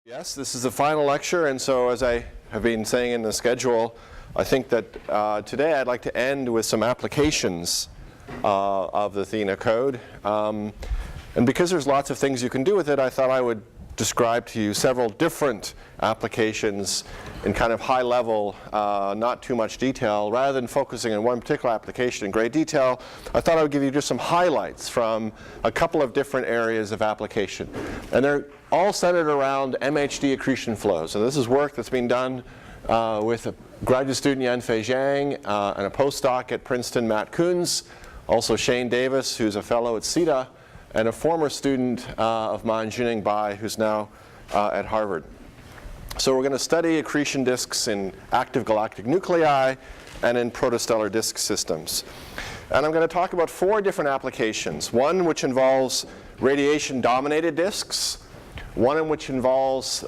Yes, this is the final lecture, and so as I have been saying in the schedule, I think that today I'd like to end with some applications of the Athena code. And because there's lots of things you can do with it, I thought I would describe to you several different applications in kind of high level, not too much detail. Rather than focusing on one particular application in great detail, I thought I would give you just some highlights from a couple of different areas of application. And they're all centered around MHD accretion flows. So this is work that's been done with a graduate student, Yanfei Zhang, and a postdoc at Princeton, Matt Kunz, also Shane Davis, who's a fellow at CETA, and a former student of mine, Jining Bai, who's now at Harvard. So we're going to study accretion disks in active galactic nuclei and in protostellar disk systems. And I'm going to talk about four different applications. One which involves radiation-dominated disks, one in which involves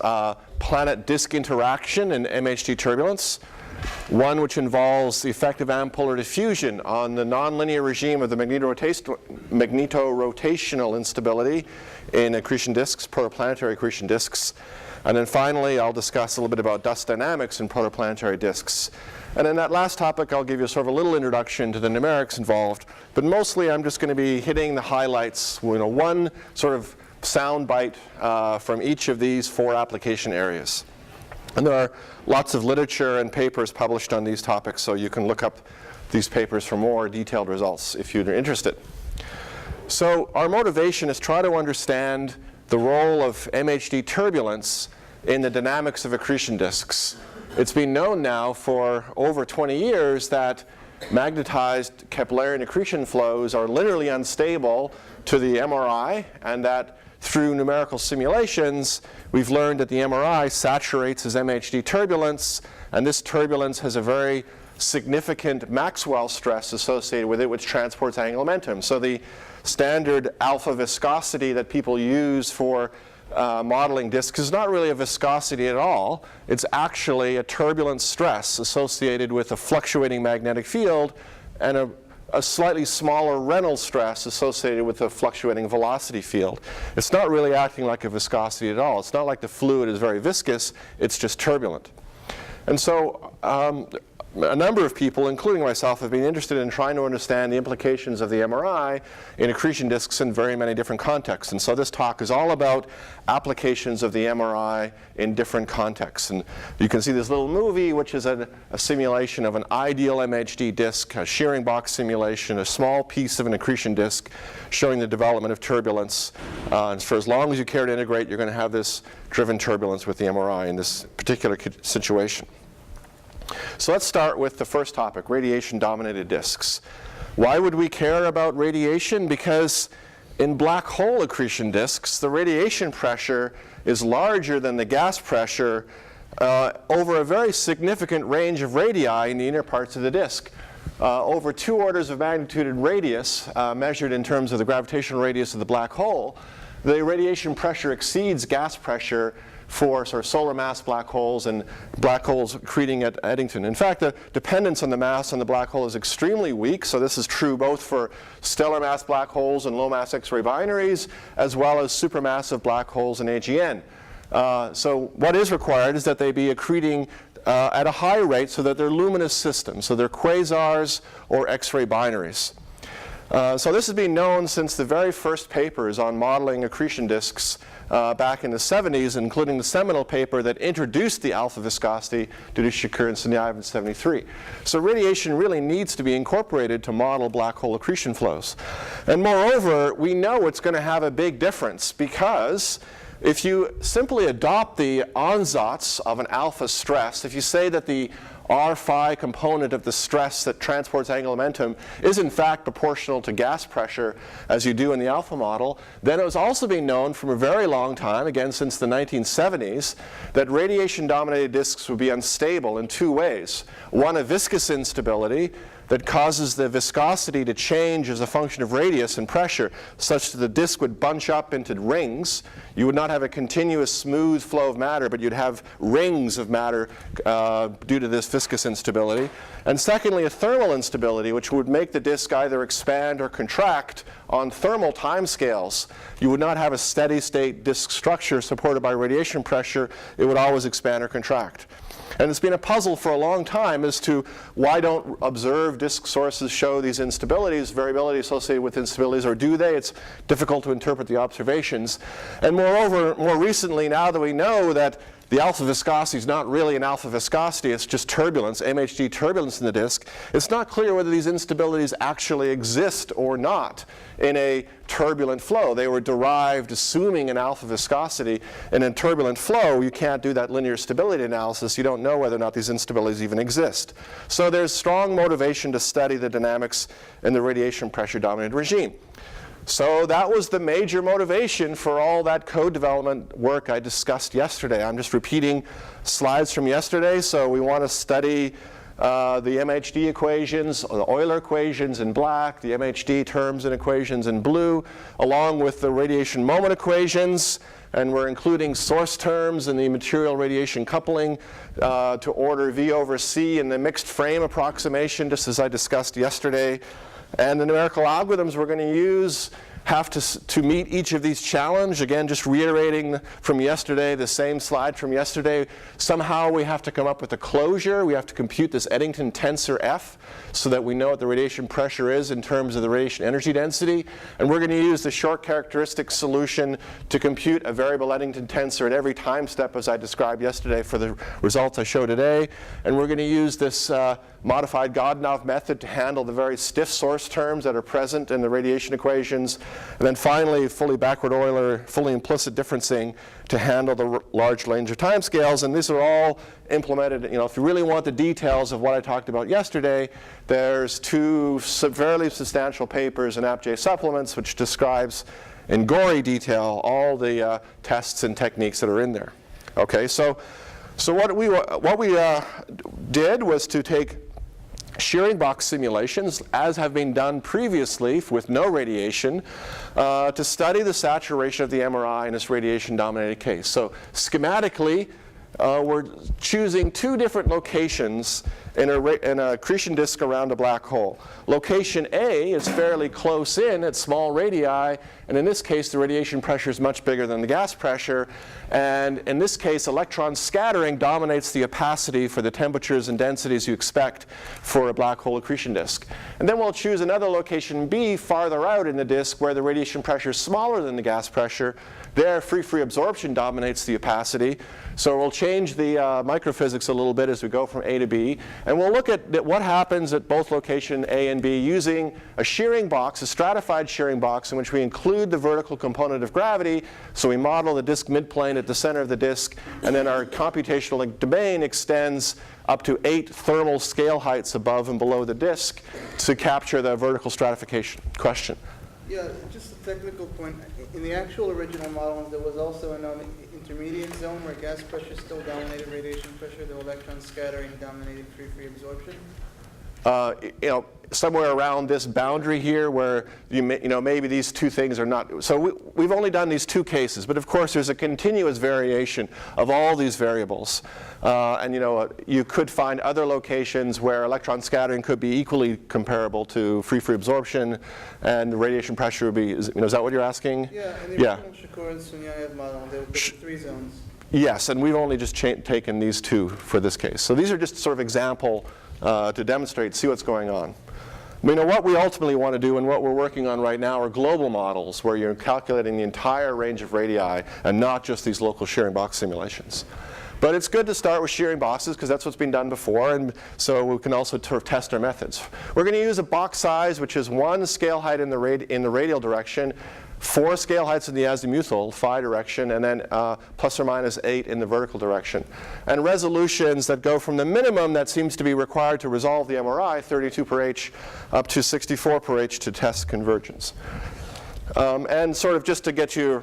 planet-disk interaction and MHD turbulence, one which involves the effect of ampolar diffusion on the nonlinear regime of the magnetorotational instability in accretion disks, protoplanetary accretion disks. And then finally, I'll discuss a little bit about dust dynamics in protoplanetary disks. And in that last topic, I'll give you sort of a little introduction to the numerics involved. But mostly, I'm just going to be hitting the highlights, one sort of soundbite from each of these four application areas. And there are lots of literature and papers published on these topics, so you can look up these papers for more detailed results if you're interested. So our motivation is to try to understand the role of MHD turbulence in the dynamics of accretion disks. It's been known now for over 20 years that magnetized Keplerian accretion flows are linearly unstable to the MRI, and that through numerical simulations, we've learned that the MRI saturates as MHD turbulence, and this turbulence has a very significant Maxwell stress associated with it, which transports angular momentum. So the standard alpha viscosity that people use for modeling disks is not really a viscosity at all. It's actually a turbulence stress associated with a fluctuating magnetic field and a slightly smaller Reynolds stress associated with a fluctuating velocity field. It's not really acting like a viscosity at all. It's not like the fluid is very viscous. It's just turbulent. And so a number of people, including myself, have been interested in trying to understand the implications of the MRI in accretion disks in very many different contexts. And so this talk is all about applications of the MRI in different contexts. And you can see this little movie, which is a simulation of an ideal MHD disk, a shearing box simulation, a small piece of an accretion disk showing the development of turbulence. And for as long as you care to integrate, you're going to have this driven turbulence with the MRI in this particular situation. So let's start with the first topic, radiation-dominated disks. Why would we care about radiation? Because in black hole accretion disks, the radiation pressure is larger than the gas pressure over a very significant range of radii in the inner parts of the disk. Over 2 orders of magnitude in radius, measured in terms of the gravitational radius of the black hole, the radiation pressure exceeds gas pressure for sort of solar mass black holes and black holes accreting at Eddington. In fact, the dependence on the mass on the black hole is extremely weak. So this is true both for stellar mass black holes and low mass X-ray binaries, as well as supermassive black holes and AGN. So what is required is that they be accreting at a high rate so that they're luminous systems. So they're quasars or X-ray binaries. So this has been known since the very first papers on modeling accretion disks back in the 70s, including the seminal paper that introduced the alpha viscosity due to Shakur and Sunyaev in 73. So radiation really needs to be incorporated to model black hole accretion flows. And moreover, we know it's going to have a big difference, because if you simply adopt the ansatz of an alpha stress, if you say that the R phi component of the stress that transports angular momentum is in fact proportional to gas pressure, as you do in the alpha model, then it was also being known from a very long time, again since the 1970s, that radiation-dominated disks would be unstable in 2 ways. One, a viscous instability that causes the viscosity to change as a function of radius and pressure, such that the disk would bunch up into rings. You would not have a continuous smooth flow of matter, but you'd have rings of matter due to this viscous instability. And secondly, a thermal instability, which would make the disk either expand or contract on thermal timescales. You would not have a steady state disk structure supported by radiation pressure. It would always expand or contract. And it's been a puzzle for a long time as to why don't observed disk sources show these instabilities, variability associated with instabilities, or do they? It's difficult to interpret the observations. And moreover, more recently, now that we know that the alpha viscosity is not really an alpha viscosity, it's just turbulence, MHD turbulence in the disk, it's not clear whether these instabilities actually exist or not in a turbulent flow. They were derived assuming an alpha viscosity. In a turbulent flow, you can't do that linear stability analysis. You don't know whether or not these instabilities even exist. So there's strong motivation to study the dynamics in the radiation pressure dominated regime. So that was the major motivation for all that code development work I discussed yesterday. I'm just repeating slides from yesterday. So we want to study the MHD equations, the Euler equations in black, the MHD terms and equations in blue, along with the radiation moment equations. And we're including source terms in the material radiation coupling to order V over C in the mixed frame approximation, just as I discussed yesterday. And the numerical algorithms we're going to use have to meet each of these challenges. Again, just reiterating from yesterday, the same slide from yesterday. Somehow we have to come up with a closure. We have to compute this Eddington tensor F so that we know what the radiation pressure is in terms of the radiation energy density. And we're going to use the short characteristic solution to compute a variable Eddington tensor at every time step, as I described yesterday for the results I showed today. And we're going to use this modified Godunov method to handle the very stiff source terms that are present in the radiation equations. And then finally, fully backward Euler, fully implicit differencing to handle the large range of timescales. And these are all implemented. If you really want the details of what I talked about yesterday, there's two fairly substantial papers in AppJ supplements which describes in gory detail all the tests and techniques that are in there. Okay, so what we did was to take shearing box simulations, as have been done previously with no radiation, to study the saturation of the MRI in this radiation-dominated case. So schematically, we're choosing two different locations in an accretion disk around a black hole. Location A is fairly close in at small radii, and in this case the radiation pressure is much bigger than the gas pressure. And in this case, electron scattering dominates the opacity for the temperatures and densities you expect for a black hole accretion disk. And then we'll choose another location B farther out in the disk where the radiation pressure is smaller than the gas pressure. There, free absorption dominates the opacity. So we'll change the microphysics a little bit as we go from A to B. And we'll look at what happens at both location A and B using a shearing box, a stratified shearing box, in which we include the vertical component of gravity. So we model the disk midplane at the center of the disk. And then our computational domain extends up to 8 thermal scale heights above and below the disk to capture the vertical stratification. Question? Yeah, just a technical point. In the actual original model, there was also an intermediate zone where gas pressure still dominated radiation pressure, the electron scattering dominated free absorption. Somewhere around this boundary here where maybe these two things are not. So we've only done these two cases, but of course there's a continuous variation of all these variables. And you could find other locations where electron scattering could be equally comparable to free absorption, and the radiation pressure would be. Is that what you're asking? Yeah. In the original Shakur and Sunyaev model, there were 3 zones. Yes, and we've only just taken these two for this case. So these are just sort of example to demonstrate, see what's going on. What we ultimately want to do and what we're working on right now are global models where you're calculating the entire range of radii and not just these local shearing box simulations. But it's good to start with shearing boxes because that's what's been done before, and so we can also test our methods. We're going to use a box size which is 1 scale height in the radial direction, 4 scale heights in the azimuthal, phi direction, and then plus or minus 8 in the vertical direction. And resolutions that go from the minimum that seems to be required to resolve the MRI, 32 per H, up to 64 per H to test convergence. And sort of just to get your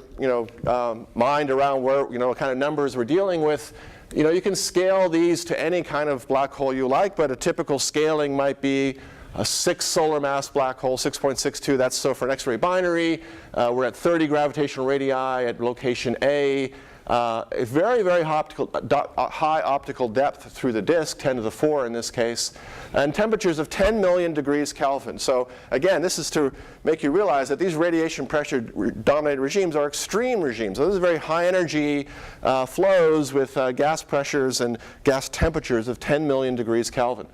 mind around where, what kind of numbers we're dealing with, you can scale these to any kind of black hole you like, but a typical scaling might be a 6 solar mass black hole, 6.62. That's so for an X-ray binary. We're at 30 gravitational radii at location A. a very, very high optical depth through the disk, 10 to the 4 in this case, and temperatures of 10 million degrees Kelvin. So again, this is to make you realize that these radiation pressure dominated regimes are extreme regimes. So this is very high energy flows with gas pressures and gas temperatures of 10 million degrees Kelvin.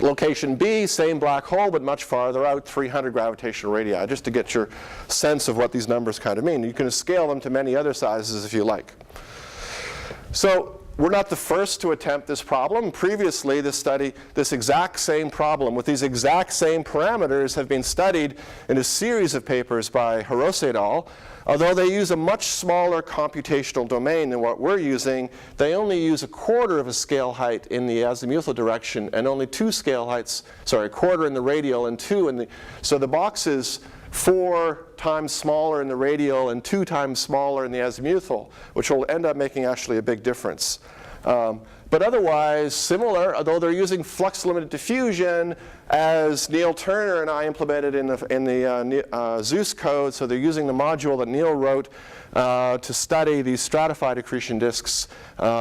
Location B, same black hole, but much farther out, 300 gravitational radii, just to get your sense of what these numbers kind of mean. You can scale them to many other sizes if you like. So we're not the first to attempt this problem. Previously, this exact same problem with these exact same parameters have been studied in a series of papers by Hiroshi et al. Although they use a much smaller computational domain than what we're using, they only use a quarter of a scale height in the azimuthal direction and only 2 scale heights, sorry, a quarter in the radial and 2 in the, so the box is 4 times smaller in the radial and 2 times smaller in the azimuthal, which will end up making actually a big difference. But otherwise similar, although they're using flux-limited diffusion as Neil Turner and I implemented in the Zeus code. So they're using the module that Neil wrote to study these stratified accretion disks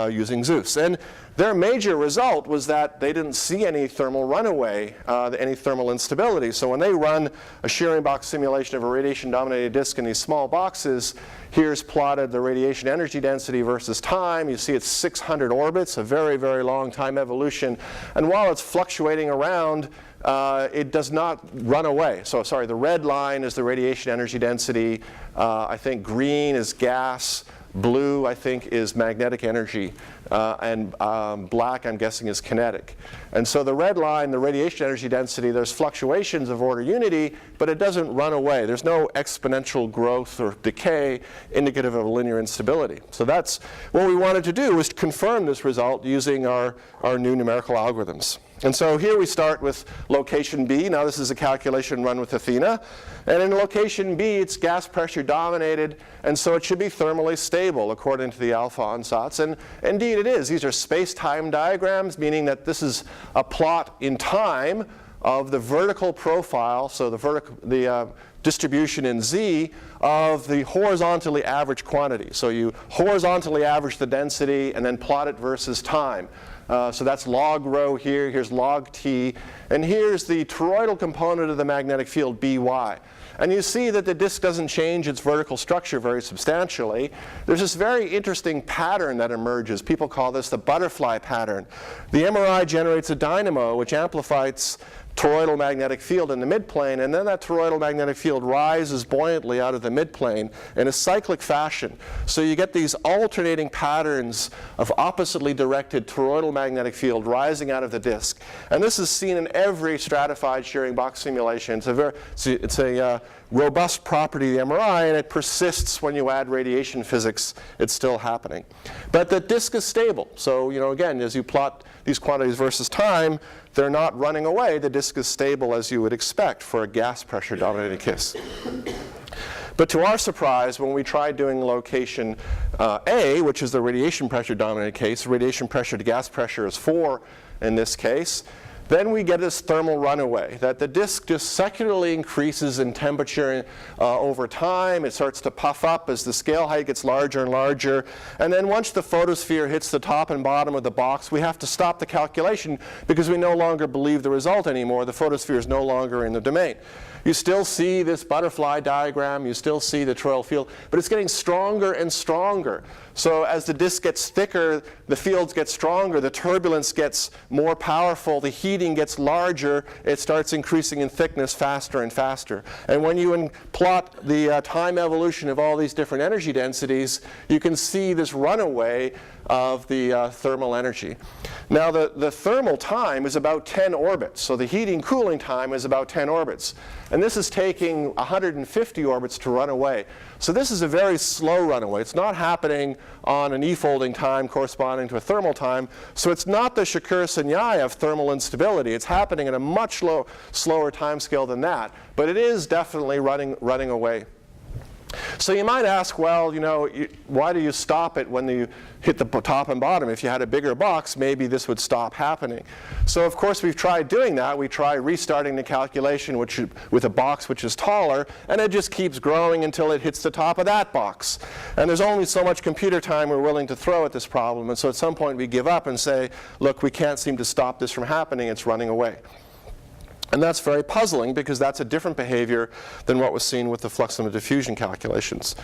using Zeus. And their major result was that they didn't see any thermal runaway, any thermal instability. So when they run a shearing box simulation of a radiation-dominated disk in these small boxes, here's plotted the radiation energy density versus time. You see it's 600 orbits, a very, very long time evolution. And while it's fluctuating around, it does not run away. So sorry, the red line is the radiation energy density. I think green is gas. Blue, I think, is magnetic energy, and black, I'm guessing, is kinetic. And so the red line, the radiation energy density, there's fluctuations of order unity, but it doesn't run away. There's no exponential growth or decay indicative of linear instability. So that's what we wanted to do, was to confirm this result using our new numerical algorithms. And so here we start with location B. Now this is a calculation run with Athena. And in location B, it's gas pressure dominated, and so it should be thermally stable according to the alpha ansatz. And indeed it is. These are space-time diagrams, meaning that this is a plot in time of the vertical profile, so the distribution in Z of the horizontally averaged quantity. So you horizontally average the density and then plot it versus time. So that's log rho here, here's log t, and here's the toroidal component of the magnetic field, By. And you see that the disk doesn't change its vertical structure very substantially. There's this very interesting pattern that emerges. People call this the butterfly pattern. The MRI generates a dynamo which amplifies toroidal magnetic field in the midplane, and then that toroidal magnetic field rises buoyantly out of the midplane in a cyclic fashion. So you get these alternating patterns of oppositely directed toroidal magnetic field rising out of the disk. And this is seen in every stratified shearing box simulation. It's a robust property of the MRI, and it persists when you add radiation physics. It's still happening. But the disk is stable. So again, as you plot these quantities versus time, they're not running away. The disk is stable as you would expect for a gas pressure dominated case. But to our surprise, when we tried doing location A, which is the radiation pressure dominated case, radiation pressure to gas pressure is 4 in this case, then we get this thermal runaway, that the disk just secularly increases in temperature over time. It starts to puff up as the scale height gets larger and larger. And then once the photosphere hits the top and bottom of the box, we have to stop the calculation because we no longer believe the result anymore. The photosphere is no longer in the domain. You still see this butterfly diagram, you still see the toroidal field, but it's getting stronger and stronger. So as the disk gets thicker, the fields get stronger, the turbulence gets more powerful, the heating gets larger, it starts increasing in thickness faster and faster. And when you plot the time evolution of all these different energy densities, you can see this runaway of the thermal energy. Now the thermal time is about 10 orbits, so the heating cooling time is about 10 orbits. And this is taking 150 orbits to run away. So this is a very slow runaway. It's not happening on an E-folding time corresponding to a thermal time. So it's not the Shakur-Sanyai of thermal instability. It's happening at a much slower time scale than that. But it is definitely running away. So you might ask, well, why do you stop it when you hit the top and bottom? If you had a bigger box, maybe this would stop happening. So of course we've tried doing that. We try restarting the calculation with a box which is taller, and it just keeps growing until it hits the top of that box. And there's only so much computer time we're willing to throw at this problem, and so at some point we give up and say, look, we can't seem to stop this from happening, it's running away. And that's very puzzling because that's a different behavior than what was seen with the flux limit diffusion calculations.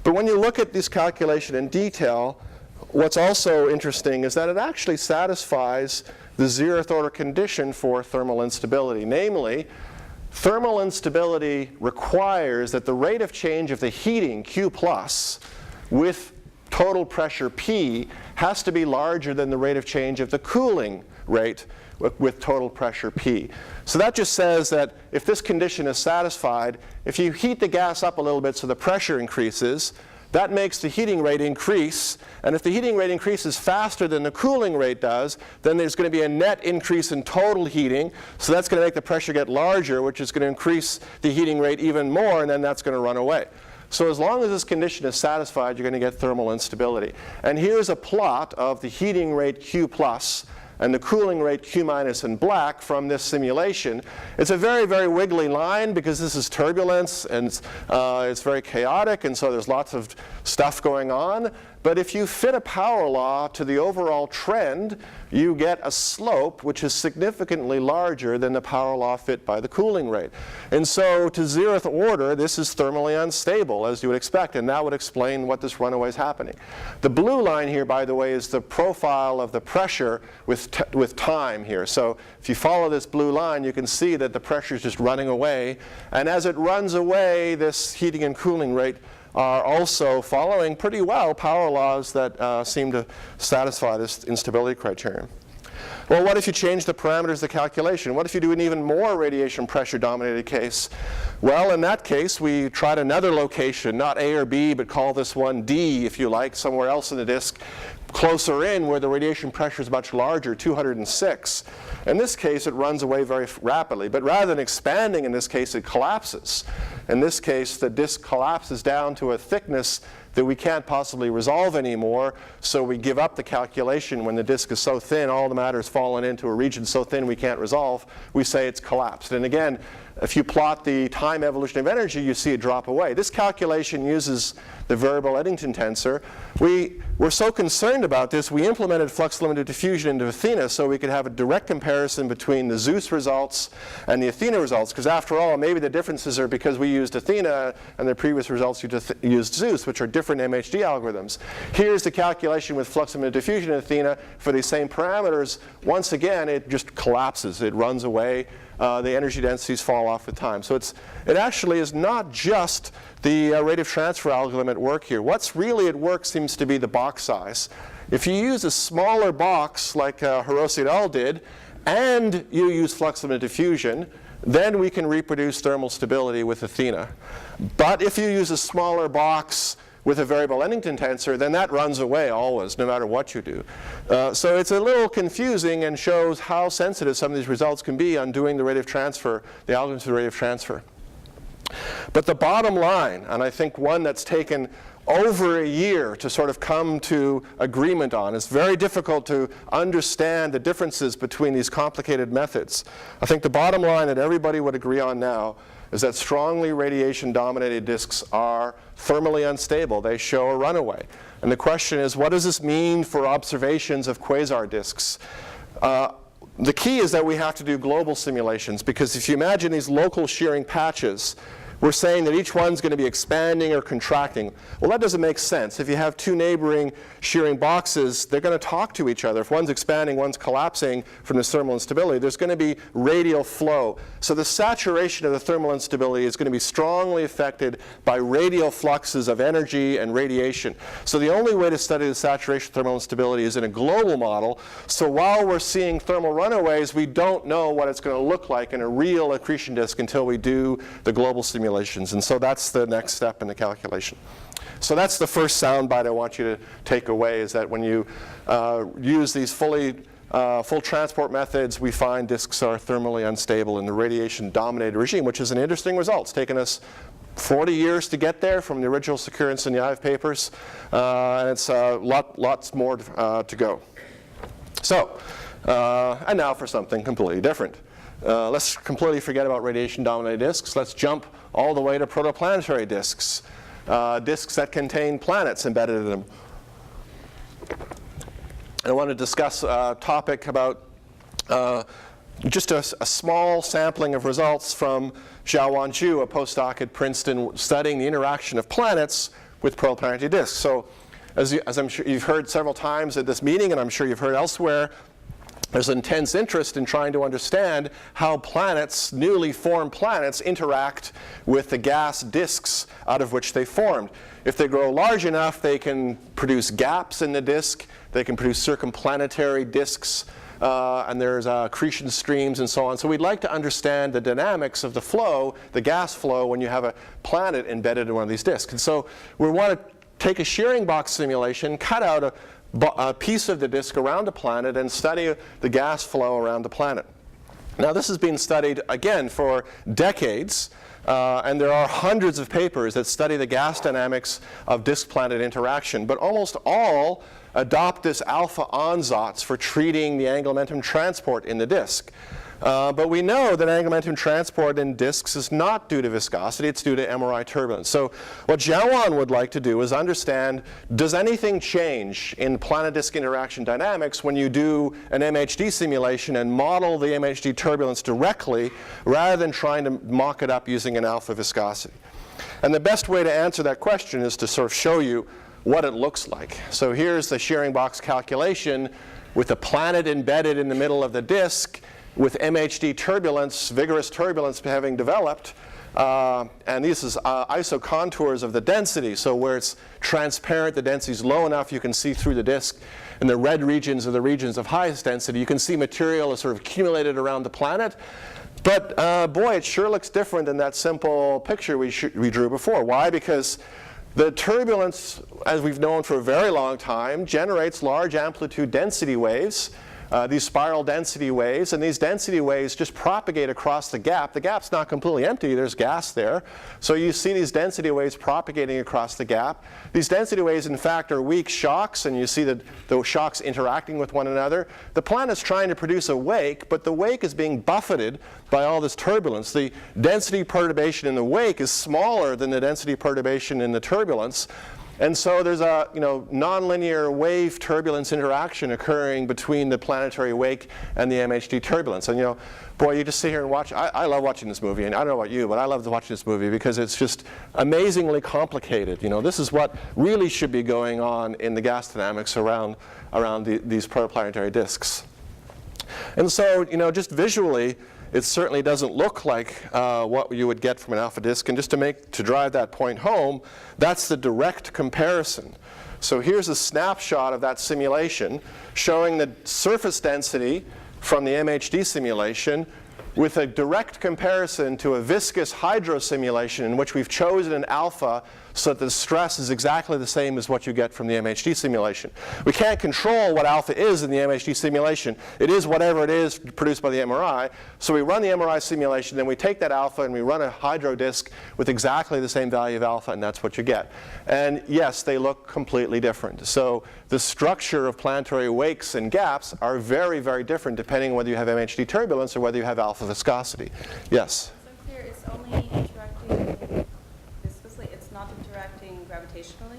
But when you look at this calculation in detail, what's also interesting is that it actually satisfies the 0th order condition for thermal instability. Namely, thermal instability requires that the rate of change of the heating, Q plus, with total pressure P has to be larger than the rate of change of the cooling rate with total pressure P. So that just says that if this condition is satisfied, if you heat the gas up a little bit so the pressure increases, that makes the heating rate increase. And if the heating rate increases faster than the cooling rate does, then there's going to be a net increase in total heating. So that's going to make the pressure get larger, which is going to increase the heating rate even more, and then that's going to run away. So as long as this condition is satisfied, you're going to get thermal instability. And here's a plot of the heating rate Q plus and the cooling rate Q minus in black from this simulation. It's a very, very wiggly line because this is turbulence, and it's very chaotic, and so there's lots of stuff going on. But if you fit a power law to the overall trend, you get a slope which is significantly larger than the power law fit by the cooling rate. And so to 0th order, this is thermally unstable, as you would expect, and that would explain what this runaway is happening. The blue line here, by the way, is the profile of the pressure with time here. So if you follow this blue line, you can see that the pressure is just running away. And as it runs away, this heating and cooling rate are also following pretty well power laws that seem to satisfy this instability criterion. Well, what if you change the parameters of the calculation? What if you do an even more radiation pressure dominated case? Well, in that case, we tried another location, not A or B, but call this one D, if you like, somewhere else in the disk, closer in where the radiation pressure is much larger, 206. In this case, it runs away very rapidly, but rather than expanding, in this case, it collapses. In this case, the disk collapses down to a thickness that we can't possibly resolve anymore, so we give up the calculation when the disk is so thin, all the matter has fallen into a region so thin we can't resolve, we say it's collapsed. And again, if you plot the time evolution of energy, you see it drop away. This calculation uses the variable Eddington tensor. We were so concerned about this, we implemented flux limited diffusion into Athena so we could have a direct comparison between the Zeus results and the Athena results, because after all, maybe the differences are because we used Athena and the previous results used Zeus, which are different MHD algorithms. Here's the calculation with flux limited diffusion in Athena for these same parameters. Once again, it just collapses. It runs away. The energy densities fall off with time. So it actually is not just the rate of transfer algorithm at work here. What's really at work seems to be the box size. If you use a smaller box like Hiroshi et al. Did, and you use flux limited diffusion, then we can reproduce thermal stability with Athena. But if you use a smaller box with a variable Eddington tensor, then that runs away always, no matter what you do. So it's a little confusing and shows how sensitive some of these results can be on doing the rate of transfer, the algorithms for the rate of transfer. But the bottom line, and I think one that's taken over a year to sort of come to agreement on, it's very difficult to understand the differences between these complicated methods. I think the bottom line that everybody would agree on now is that strongly radiation-dominated disks are thermally unstable. They show a runaway. And the question is, what does this mean for observations of quasar disks? The key is that we have to do global simulations, because if you imagine these local shearing patches, we're saying that each one's going to be expanding or contracting. Well, that doesn't make sense. If you have two neighboring shearing boxes, they're going to talk to each other. If one's expanding, one's collapsing from this thermal instability, there's going to be radial flow. So the saturation of the thermal instability is going to be strongly affected by radial fluxes of energy and radiation. So the only way to study the saturation of thermal instability is in a global model. So while we're seeing thermal runaways, we don't know what it's going to look like in a real accretion disk until we do the global simulation. And so that's the next step in the calculation. So that's the first soundbite I want you to take away, is that when you use these fully full transport methods, we find disks are thermally unstable in the radiation-dominated regime, which is an interesting result. It's taken us 40 years to get there from the original Secure and Sinyaev papers, and it's lots more to go. So, and now for something completely different. Let's completely forget about radiation-dominated disks. Let's jump all the way to protoplanetary disks, disks that contain planets embedded in them. I want to discuss a topic about just a small sampling of results from Xiaowan Zhu, a postdoc at Princeton, studying the interaction of planets with protoplanetary disks. So as I'm sure you've heard several times at this meeting, and I'm sure you've heard elsewhere, there's intense interest in trying to understand how planets, newly formed planets, interact with the gas disks out of which they formed. If they grow large enough, they can produce gaps in the disk. They can produce circumplanetary disks, and there's accretion streams and so on. So we'd like to understand the dynamics of the flow, the gas flow, when you have a planet embedded in one of these disks. And so we want to take a shearing box simulation, cut out a piece of the disk around a planet, and study the gas flow around the planet. Now this has been studied, again, for decades. And there are hundreds of papers that study the gas dynamics of disk-planet interaction, but almost all adopt this alpha ansatz for treating the angular momentum transport in the disk. But we know that angular momentum transport in disks is not due to viscosity, it's due to MRI turbulence. So what Xiaowan would like to do is understand, does anything change in planet-disk interaction dynamics when you do an MHD simulation and model the MHD turbulence directly rather than trying to mock it up using an alpha viscosity? And the best way to answer that question is to sort of show you what it looks like. So here's the shearing box calculation with the planet embedded in the middle of the disk, with MHD turbulence, vigorous turbulence having developed. And this is isocontours of the density. So where it's transparent, the density is low enough, you can see through the disk. And the red regions are the regions of highest density. You can see material is sort of accumulated around the planet. But boy, it sure looks different than that simple picture we drew before. Why? Because the turbulence, as we've known for a very long time, generates large amplitude density waves. These spiral density waves, and these density waves just propagate across the gap. The gap's not completely empty, there's gas there. So you see these density waves propagating across the gap. These density waves, in fact, are weak shocks, and you see the shocks interacting with one another. The planet's trying to produce a wake, but the wake is being buffeted by all this turbulence. The density perturbation in the wake is smaller than the density perturbation in the turbulence. And so there's a nonlinear wave turbulence interaction occurring between the planetary wake and the MHD turbulence. And boy, you just sit here and watch. I love watching this movie, and I don't know about you, but I love watching this movie because it's just amazingly complicated. This is what really should be going on in the gas dynamics around these protoplanetary disks. And so just visually, it certainly doesn't look like what you would get from an alpha disk. And just to drive that point home, that's the direct comparison. So here's a snapshot of that simulation showing the surface density from the MHD simulation with a direct comparison to a viscous hydro simulation in which we've chosen an alpha so that the stress is exactly the same as what you get from the MHD simulation. We can't control what alpha is in the MHD simulation. It is whatever it is produced by the MRI. So we run the MRI simulation, then we take that alpha and we run a hydro disk with exactly the same value of alpha, and that's what you get. And yes, they look completely different. So the structure of planetary wakes and gaps are very, very different depending on whether you have MHD turbulence or whether you have alpha viscosity. Yes? So clear, it's only interacting viscously, it's not interacting gravitationally?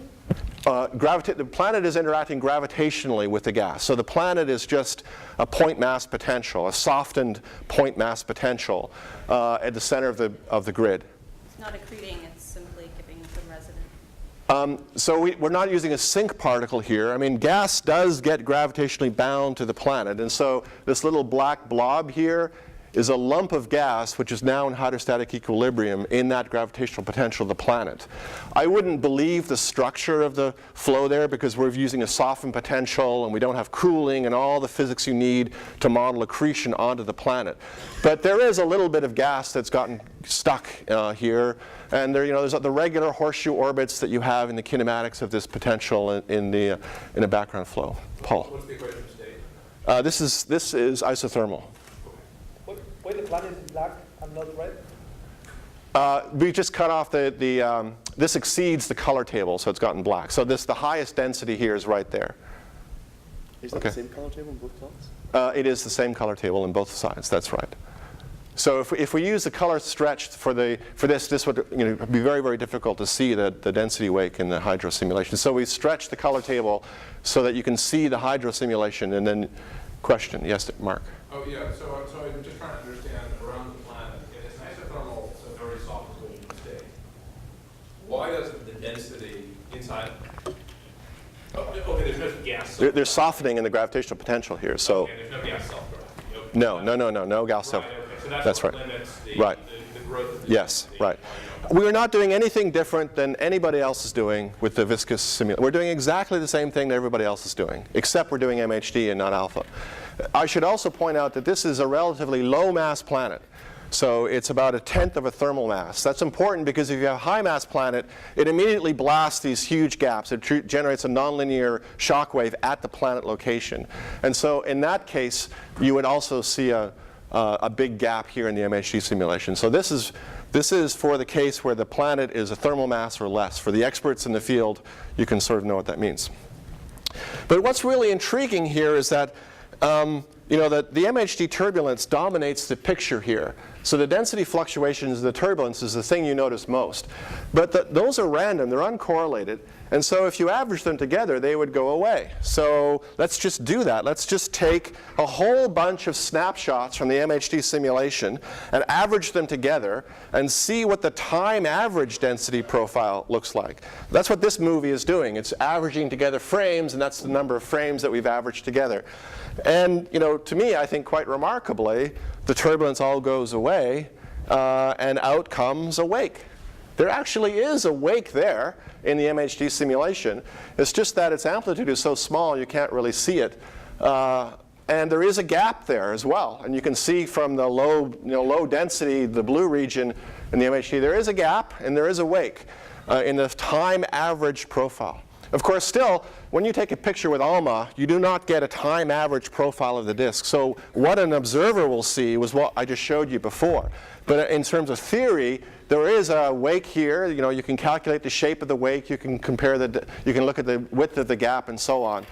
The planet is interacting gravitationally with the gas. So the planet is just a point mass potential, a softened point mass potential at the center of the grid. It's not accreting, it's simply giving some resonance. So we're not using a sink particle here. I mean, gas does get gravitationally bound to the planet. And so this little black blob here is a lump of gas which is now in hydrostatic equilibrium in that gravitational potential of the planet. I wouldn't believe the structure of the flow there because we're using a softened potential and we don't have cooling and all the physics you need to model accretion onto the planet. But there is a little bit of gas that's gotten stuck here, and there's the regular horseshoe orbits that you have in the kinematics of this potential in the background flow. Paul? What's the equation state? This is isothermal. Why the planet is black and not red? We just cut off this exceeds the color table, so it's gotten black. So the highest density here is right there. Is that the same color table on both sides? It is the same color table on both sides. That's right. So if we use the color stretched for this would be very, very difficult to see the density wake in the hydro simulation. So we stretch the color table so that you can see the hydro simulation. And then, question, yes, Mark. Oh yeah. So I'm just trying to understand around the planet in its isothermal, so very soft solution state. Why doesn't the density inside? Okay, there's no gas. There's softening in the gravitational potential here. So Okay, there's no gas self-growth. no gas self. Right, okay. So That's what right. limits the Right. the growth of the Yes, density. right. We're not doing anything different than anybody else is doing with the viscous simulation. We're doing exactly the same thing that everybody else is doing, except we're doing MHD and not alpha. I should also point out that this is a relatively low mass planet. So it's about 1/10 of a thermal mass. That's important because if you have a high mass planet, it immediately blasts these huge gaps. It generates a nonlinear shock wave at the planet location. And so in that case, you would also see a big gap here in the MHD simulation. So this is for the case where the planet is a thermal mass or less. For the experts in the field, you can sort of know what that means. But what's really intriguing here is that that the MHD turbulence dominates the picture here. So the density fluctuations, the turbulence is the thing you notice most. But those are random, they're uncorrelated. And so if you average them together, they would go away. So let's just do that. Let's just take a whole bunch of snapshots from the MHD simulation and average them together and see what the time average density profile looks like. That's what this movie is doing. It's averaging together frames, and that's the number of frames that we've averaged together. And to me, I think quite remarkably, the turbulence all goes away, and out comes a wake. There actually is a wake there in the MHD simulation. It's just that its amplitude is so small you can't really see it. And there is a gap there as well. And you can see from the low density, the blue region in the MHD, there is a gap and there is a wake in the time average profile. Of course, still, when you take a picture with ALMA, you do not get a time average profile of the disk. So what an observer will see was what I just showed you before. But in terms of theory, there is a wake here. You can calculate the shape of the wake. You can you can look at the width of the gap and so on.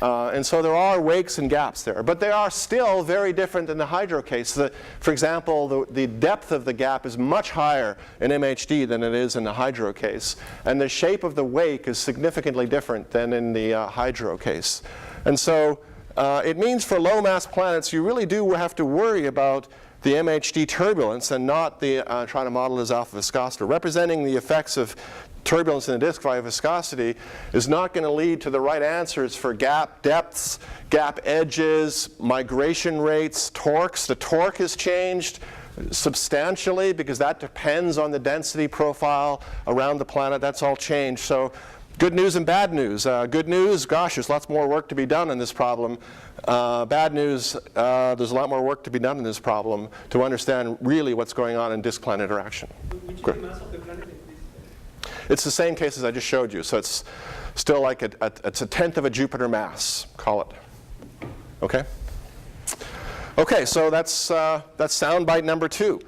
And so there are wakes and gaps there. But they are still very different in the hydro case. For example, the depth of the gap is much higher in MHD than it is in the hydro case. And the shape of the wake is significantly different than in the hydro case. And so it means for low mass planets, you really do have to worry about the MHD turbulence and not trying to model it as alpha viscosity. Representing the effects of turbulence in the disk via viscosity is not going to lead to the right answers for gap depths, gap edges, migration rates, torques. The torque has changed substantially because that depends on the density profile around the planet. That's all changed. So good news and bad news. Good news, gosh, there's lots more work to be done in this problem. Bad news, there's a lot more work to be done in this problem to understand really what's going on in disk-planet interaction. Which is the mass of the planet in this? It's the same case as I just showed you. So it's still like it's 1/10 of a Jupiter mass, call it. Okay? Okay, so that's soundbite number 2.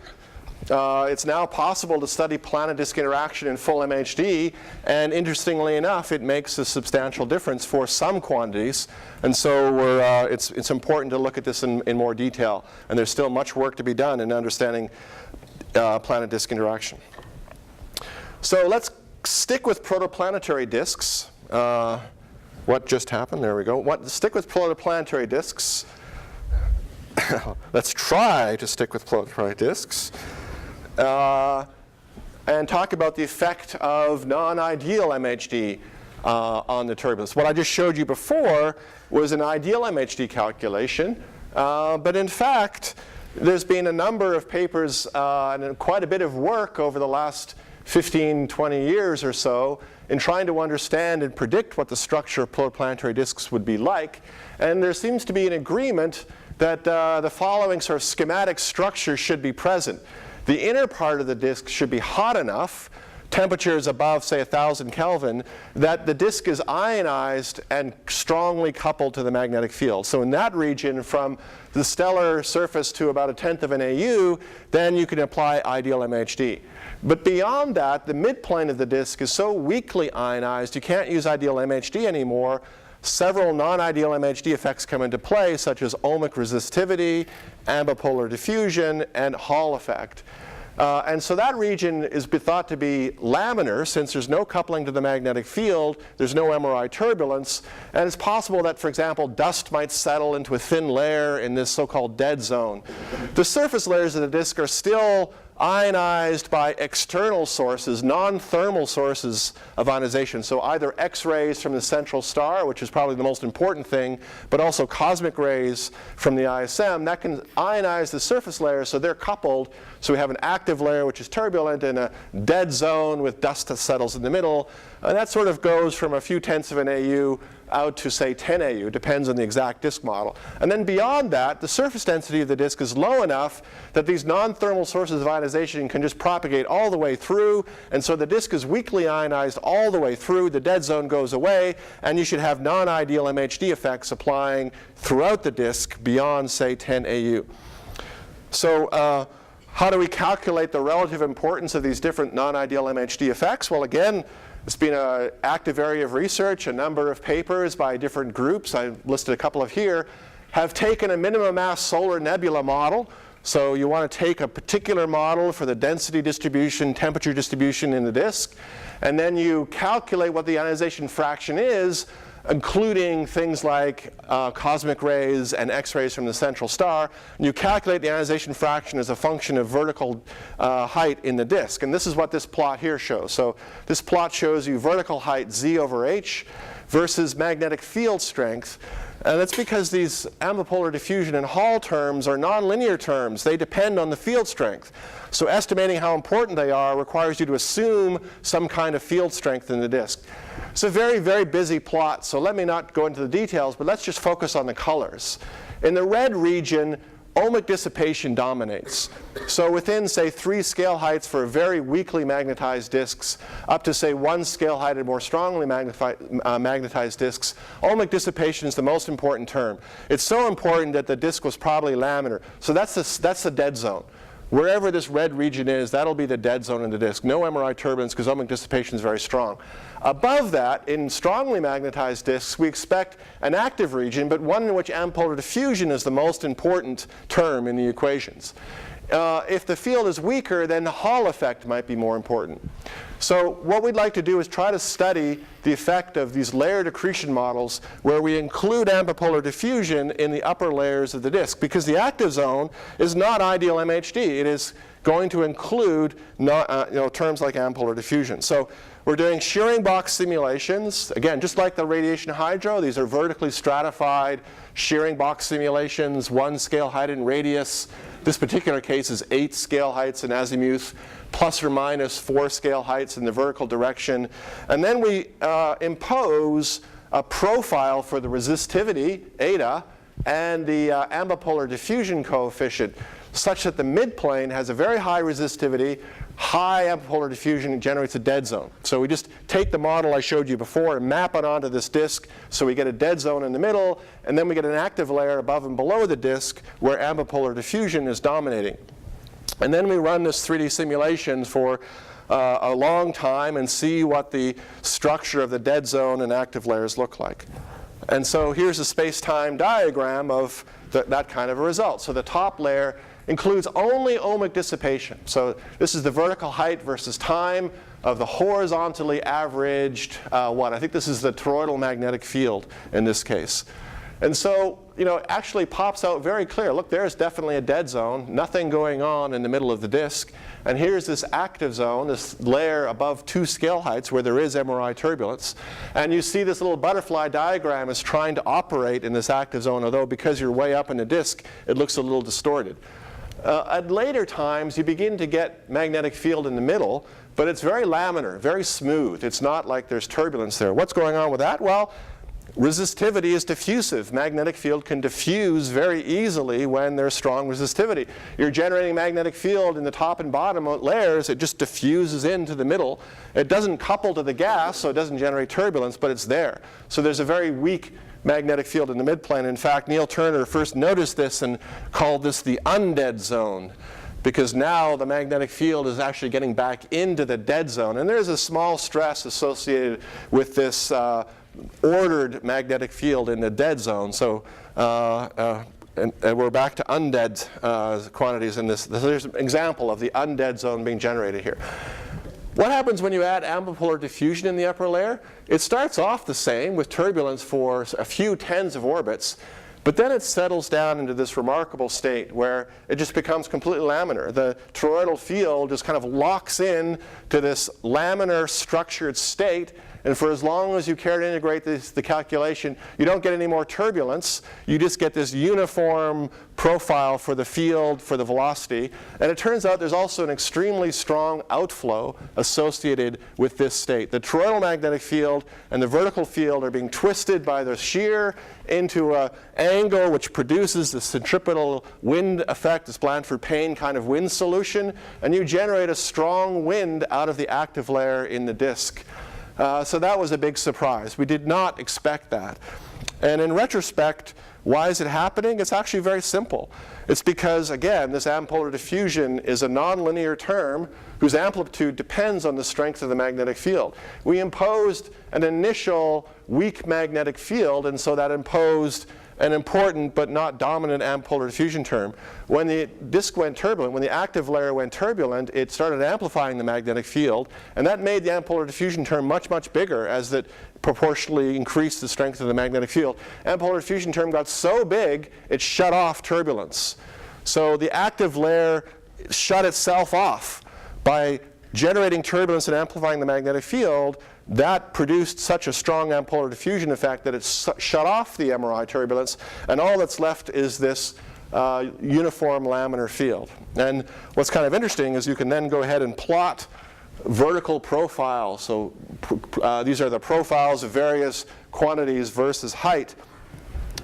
It's now possible to study planet-disk interaction in full MHD, and interestingly enough, it makes a substantial difference for some quantities. And so it's important to look at this in more detail. And there's still much work to be done in understanding planet-disk interaction. So let's stick with protoplanetary disks. What just happened? There we go. Stick with protoplanetary disks. Let's try to stick with protoplanetary disks. And talk about the effect of non-ideal MHD on the turbulence. What I just showed you before was an ideal MHD calculation. But in fact, there's been a number of papers and quite a bit of work over the last 15, 20 years or so in trying to understand and predict what the structure of protoplanetary disks would be like. And there seems to be an agreement that the following sort of schematic structure should be present. The inner part of the disk should be hot enough temperatures above, say, 1,000 Kelvin, that the disk is ionized and strongly coupled to the magnetic field. So in that region, from the stellar surface to about 1/10 of an AU, then you can apply ideal MHD. But beyond that, the midplane of the disk is so weakly ionized, you can't use ideal MHD anymore. Several non-ideal MHD effects come into play, such as ohmic resistivity, ambipolar diffusion, and Hall effect. And so that region is thought to be laminar, since there's no coupling to the magnetic field, there's no MRI turbulence, and it's possible that, for example, dust might settle into a thin layer in this so-called dead zone. The surface layers of the disk are still ionized by external sources, non-thermal sources of ionization. So either X-rays from the central star, which is probably the most important thing, but also cosmic rays from the ISM, that can ionize the surface layers, so they're coupled. So we have an active layer which is turbulent and a dead zone with dust that settles in the middle. And that sort of goes from a few tenths of an AU out to, say, 10 AU, depends on the exact disk model. And then beyond that, the surface density of the disk is low enough that these non-thermal sources of ionization can just propagate all the way through, and so the disk is weakly ionized all the way through, the dead zone goes away, and you should have non-ideal MHD effects applying throughout the disk beyond, say, 10 AU. So how do we calculate the relative importance of these different non-ideal MHD effects? Well, again, it's been an active area of research. A number of papers by different groups, I listed a couple of here, have taken a minimum mass solar nebula model. So you want to take a particular model for the density distribution, temperature distribution in the disk, and then you calculate what the ionization fraction is, including things like cosmic rays and X-rays from the central star. And you calculate the ionization fraction as a function of vertical height in the disk. And this is what this plot here shows. So this plot shows you vertical height Z over H versus magnetic field strength. And that's because these ambipolar diffusion and Hall terms are nonlinear terms. They depend on the field strength. So estimating how important they are requires you to assume some kind of field strength in the disk. It's a very, very busy plot, so let me not go into the details, but let's just focus on the colors. In the red region, ohmic dissipation dominates. So within, say, 3 scale heights for very weakly magnetized disks, up to, say, 1 scale height and more strongly magnetized disks, ohmic dissipation is the most important term. It's so important that the disk was probably laminar. So that's the dead zone. Wherever this red region is, that'll be the dead zone in the disk. No MRI turbulence because ohmic dissipation is very strong. Above that, in strongly magnetized disks, we expect an active region, but one in which ambipolar diffusion is the most important term in the equations. If the field is weaker, then the Hall effect might be more important. So what we'd like to do is try to study the effect of these layered accretion models where we include ambipolar diffusion in the upper layers of the disk, because the active zone is not ideal MHD. It is going to include terms like ambipolar diffusion. So we're doing shearing box simulations. Again, just like the radiation hydro, these are vertically stratified shearing box simulations, 1 scale height in radius. This particular case is 8 scale heights in azimuth, plus or minus 4 scale heights in the vertical direction. And then we impose a profile for the resistivity, eta, and the ambipolar diffusion coefficient, such that the midplane has a very high resistivity, high ambipolar diffusion, and generates a dead zone. So we just take the model I showed you before and map it onto this disk, so we get a dead zone in the middle, and then we get an active layer above and below the disk where ambipolar diffusion is dominating. And then we run this 3D simulation for a long time and see what the structure of the dead zone and active layers look like. And so here's a space-time diagram of that kind of a result. So the top layer includes only ohmic dissipation. So this is the vertical height versus time of the horizontally averaged one. I think this is the toroidal magnetic field in this case. And so, it actually pops out very clear. Look, there's definitely a dead zone, nothing going on in the middle of the disk. And here's this active zone, this layer above 2 scale heights where there is MRI turbulence. And you see this little butterfly diagram is trying to operate in this active zone, although because you're way up in the disk, it looks a little distorted. At later times, you begin to get magnetic field in the middle, but it's very laminar, very smooth. It's not like there's turbulence there. What's going on with that? Well, resistivity is diffusive. Magnetic field can diffuse very easily when there's strong resistivity. You're generating magnetic field in the top and bottom layers, it just diffuses into the middle. It doesn't couple to the gas, so it doesn't generate turbulence, but it's there. So there's a very weak magnetic field in the midplane. In fact, Neil Turner first noticed this and called this the undead zone, because now the magnetic field is actually getting back into the dead zone. And there's a small stress associated with this ordered magnetic field in the dead zone. So and we're back to undead quantities in this. There's an example of the undead zone being generated here. What happens when you add ambipolar diffusion in the upper layer? It starts off the same with turbulence for a few tens of orbits, but then it settles down into this remarkable state where it just becomes completely laminar. The toroidal field just kind of locks in to this laminar structured state, and for as long as you care to integrate the calculation, you don't get any more turbulence. You just get this uniform profile for the field, for the velocity. And it turns out there's also an extremely strong outflow associated with this state. The toroidal magnetic field and the vertical field are being twisted by the shear into an angle which produces the centripetal wind effect, this Blanford-Payne kind of wind solution, and you generate a strong wind out of the active layer in the disk. So that was a big surprise. We did not expect that. And in retrospect, why is it happening? It's actually very simple. It's because, again, this ambipolar diffusion is a nonlinear term whose amplitude depends on the strength of the magnetic field. We imposed an initial weak magnetic field, and so that imposed an important but not dominant ambipolar diffusion term. When the disk went turbulent, when the active layer went turbulent, it started amplifying the magnetic field, and that made the ambipolar diffusion term much, much bigger as it proportionally increased the strength of the magnetic field. Ambipolar diffusion term got so big, it shut off turbulence. So the active layer shut itself off by generating turbulence and amplifying the magnetic field. That produced such a strong ambipolar diffusion effect that it shut off the MRI turbulence, and all that's left is this uniform laminar field. And what's kind of interesting is you can then go ahead and plot vertical profiles. So these are the profiles of various quantities versus height.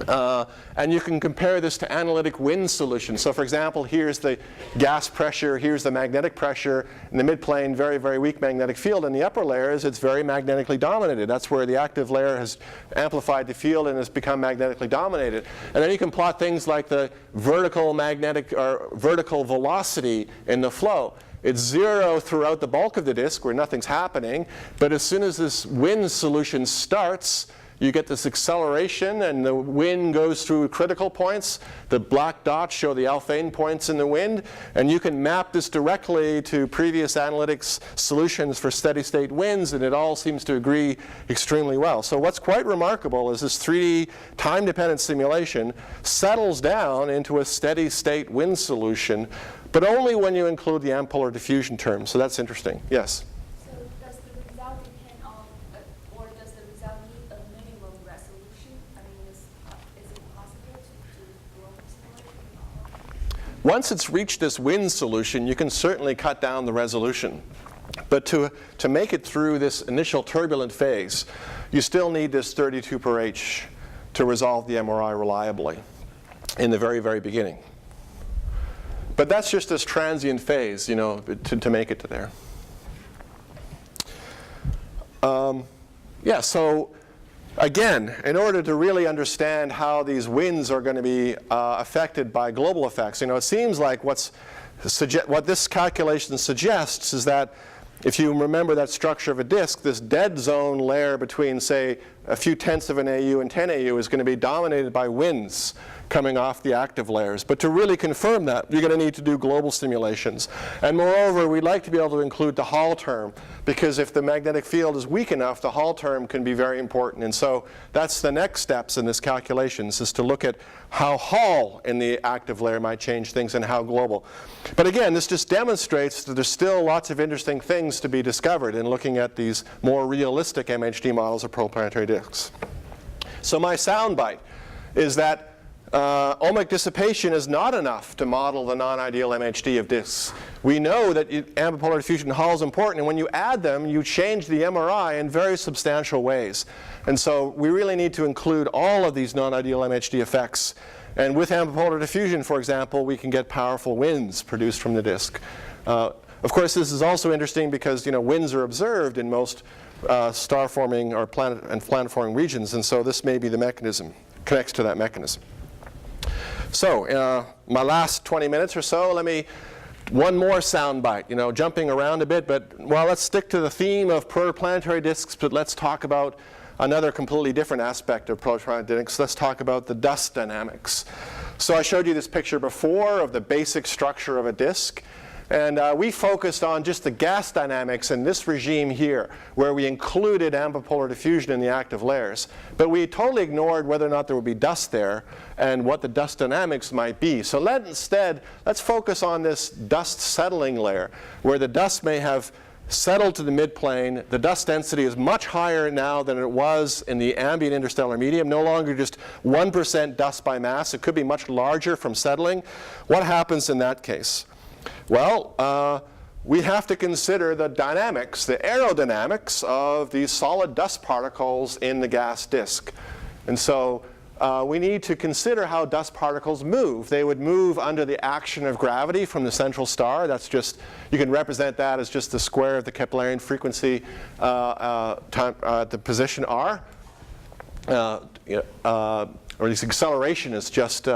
And you can compare this to analytic wind solutions. So for example, here's the gas pressure, here's the magnetic pressure. In the midplane, very, very weak magnetic field. In the upper layers, it's very magnetically dominated. That's where the active layer has amplified the field and has become magnetically dominated. And then you can plot things like the vertical magnetic or vertical velocity in the flow. It's zero throughout the bulk of the disk where nothing's happening. But as soon as this wind solution starts, you get this acceleration, and the wind goes through critical points. The black dots show the alphane points in the wind, and you can map this directly to previous analytics solutions for steady-state winds, and it all seems to agree extremely well. So what's quite remarkable is this 3D time-dependent simulation settles down into a steady-state wind solution, but only when you include the ambipolar diffusion term. So that's interesting. Yes? Once it's reached this wind solution, you can certainly cut down the resolution. But to make it through this initial turbulent phase, you still need this 32 per H to resolve the MRI reliably in the very, very beginning. But that's just this transient phase, you know, to make it to there. Yeah, so again, in order to really understand how these winds are going to be affected by global effects, you know, it seems like what this calculation suggests is that if you remember that structure of a disk, this dead zone layer between, say, a few tenths of an AU and 10 AU is going to be dominated by winds coming off the active layers. But to really confirm that, you're going to need to do global simulations. And moreover, we'd like to be able to include the Hall term, because if the magnetic field is weak enough, the Hall term can be very important. And so that's the next steps in this calculations, is to look at how Hall in the active layer might change things and how global. But again, this just demonstrates that there's still lots of interesting things to be discovered in looking at these more realistic MHD models of protoplanetary disks. So my soundbite is that ohmic dissipation is not enough to model the non-ideal MHD of disks. We know that ambipolar diffusion and Hall is important, and when you add them, you change the MRI in very substantial ways. And so we really need to include all of these non-ideal MHD effects. And with ambipolar diffusion, for example, we can get powerful winds produced from the disk. Of course, this is also interesting because winds are observed in most star-forming or planet-forming regions, and so this may be the mechanism, connects to that mechanism. So, my last 20 minutes or so, one more soundbite, jumping around a bit, but well, let's stick to the theme of protoplanetary disks, but let's talk about another completely different aspect of protoplanetary disks. Let's talk about the dust dynamics. So I showed you this picture before of the basic structure of a disk. And we focused on just the gas dynamics in this regime here, where we included ambipolar diffusion in the active layers. But we totally ignored whether or not there would be dust there and what the dust dynamics might be. So let's focus on this dust settling layer, where the dust may have settled to the midplane. The dust density is much higher now than it was in the ambient interstellar medium, no longer just 1% dust by mass. It could be much larger from settling. What happens in that case? Well, we have to consider the dynamics, the aerodynamics of these solid dust particles in the gas disk. And so we need to consider how dust particles move. They would move under the action of gravity from the central star. That's just, you can represent that as just the square of the Keplerian frequency at the position r. Or this acceleration is just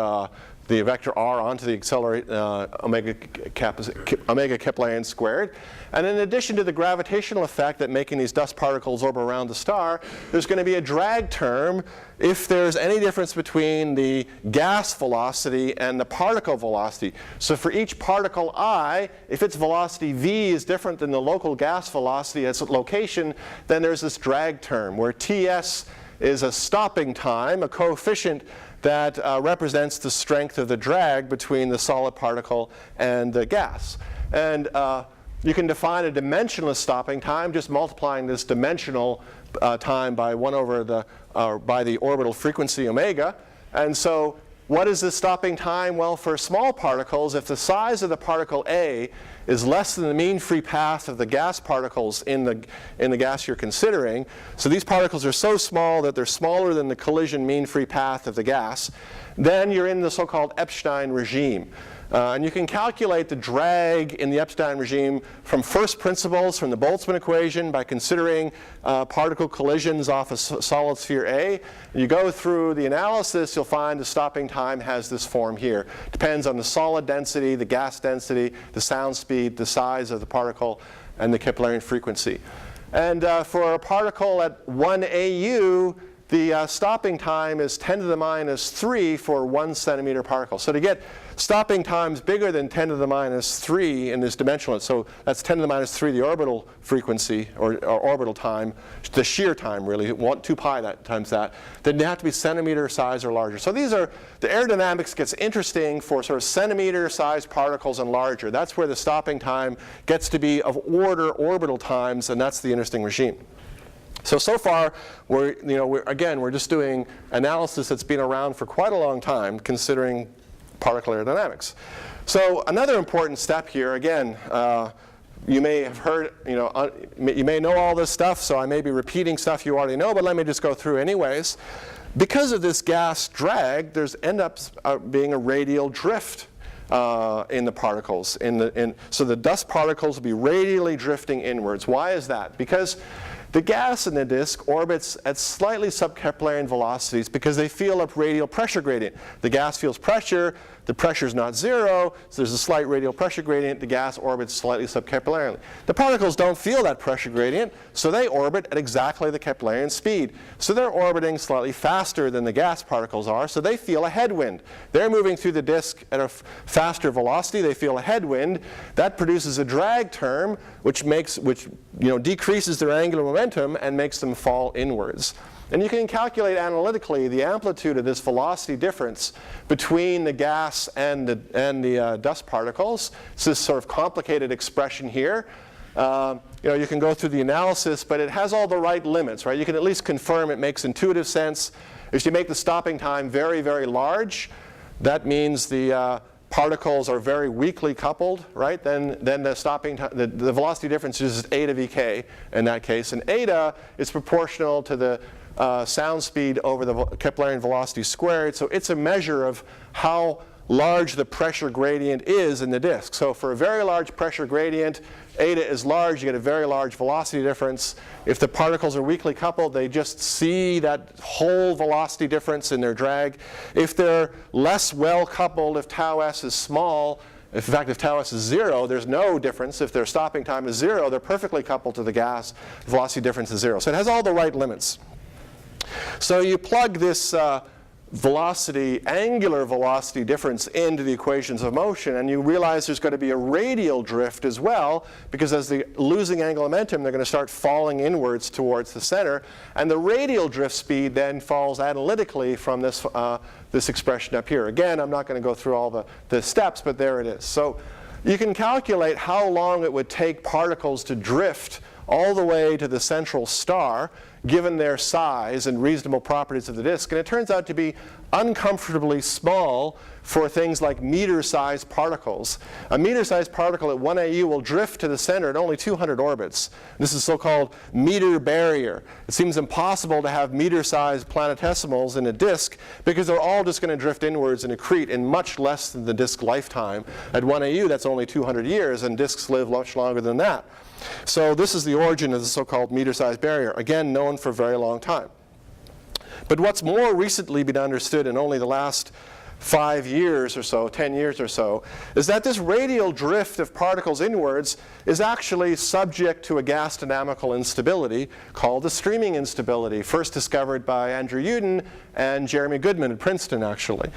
the vector r onto the accelerate omega Keplerian squared. And in addition to the gravitational effect that making these dust particles orbit around the star, there's going to be a drag term if there's any difference between the gas velocity and the particle velocity. So for each particle I, if its velocity v is different than the local gas velocity at its location, then there's this drag term where Ts is a stopping time, a coefficient that represents the strength of the drag between the solid particle and the gas. And you can define a dimensionless stopping time just multiplying this dimensional time by 1 over by the orbital frequency omega. And so what is the stopping time? Well, for small particles, if the size of the particle A is less than the mean free path of the gas particles in the gas you're considering, so these particles are so small that they're smaller than the collision mean free path of the gas, then you're in the so-called Epstein regime. And you can calculate the drag in the Epstein regime from first principles from the Boltzmann equation by considering particle collisions off a solid sphere A. You go through the analysis, you'll find the stopping time has this form here. Depends on the solid density, the gas density, the sound speed, the size of the particle, and the Keplerian frequency. And for a particle at 1 AU, the stopping time is 10 to the minus 3 for 1 centimeter particle. So to get stopping times bigger than 10 to the minus 3 in this dimensional, so that's 10 to the minus 3 the orbital frequency or orbital time, the shear time really, 2 pi that times that, then they have to be centimeter size or larger. So these are, the aerodynamics gets interesting for sort of centimeter sized particles and larger. That's where the stopping time gets to be of order orbital times, and that's the interesting regime. So far, we're just doing analysis that's been around for quite a long time, considering particle aerodynamics. So another important step here, again, you may have heard, you may know all this stuff, so I may be repeating stuff you already know, but let me just go through anyways. Because of this gas drag, there's end up being a radial drift in the particles. So the dust particles will be radially drifting inwards. Why is that? Because the gas in the disk orbits at slightly sub-Keplerian velocities because they feel a radial pressure gradient. The gas feels pressure, the pressure is not zero, so there's a slight radial pressure gradient, the gas orbits slightly sub-Keplerianly. The particles don't feel that pressure gradient, so they orbit at exactly the Keplerian speed. So they're orbiting slightly faster than the gas particles are, so they feel a headwind. They're moving through the disk at a faster velocity, they feel a headwind. That produces a drag term, which decreases their angular momentum and makes them fall inwards. And you can calculate analytically the amplitude of this velocity difference between the gas and the dust particles. It's this sort of complicated expression here. You can go through the analysis, but it has all the right limits, right? You can at least confirm it makes intuitive sense. If you make the stopping time very, very large, that means the particles are very weakly coupled, right? Then the stopping time, the velocity difference is just eta vk in that case, and eta is proportional to the sound speed over the Keplerian velocity squared. So it's a measure of how large the pressure gradient is in the disk. So for a very large pressure gradient, eta is large, you get a very large velocity difference. If the particles are weakly coupled, they just see that whole velocity difference in their drag. If they're less well coupled, if tau s is small, in fact, if tau s is 0, there's no difference. If their stopping time is 0, they're perfectly coupled to the gas. The velocity difference is 0. So it has all the right limits. So you plug this angular velocity difference into the equations of motion, and you realize there's going to be a radial drift as well, because as they're losing angular momentum, they're going to start falling inwards towards the center, and the radial drift speed then falls analytically from this, this expression up here. Again, I'm not going to go through all the steps, but there it is. So you can calculate how long it would take particles to drift all the way to the central star, given their size and reasonable properties of the disk. And it turns out to be uncomfortably small for things like meter-sized particles. A meter-sized particle at 1 AU will drift to the center at only 200 orbits. This is so-called meter barrier. It seems impossible to have meter-sized planetesimals in a disk because they're all just going to drift inwards and accrete in much less than the disk lifetime. At 1 AU, that's only 200 years, and disks live much longer than that. So this is the origin of the so-called meter-sized barrier, again known for a very long time. But what's more recently been understood in only the last 5 years or so, 10 years or so, is that this radial drift of particles inwards is actually subject to a gas dynamical instability called the streaming instability, first discovered by Andrew Uden and Jeremy Goodman at Princeton, actually.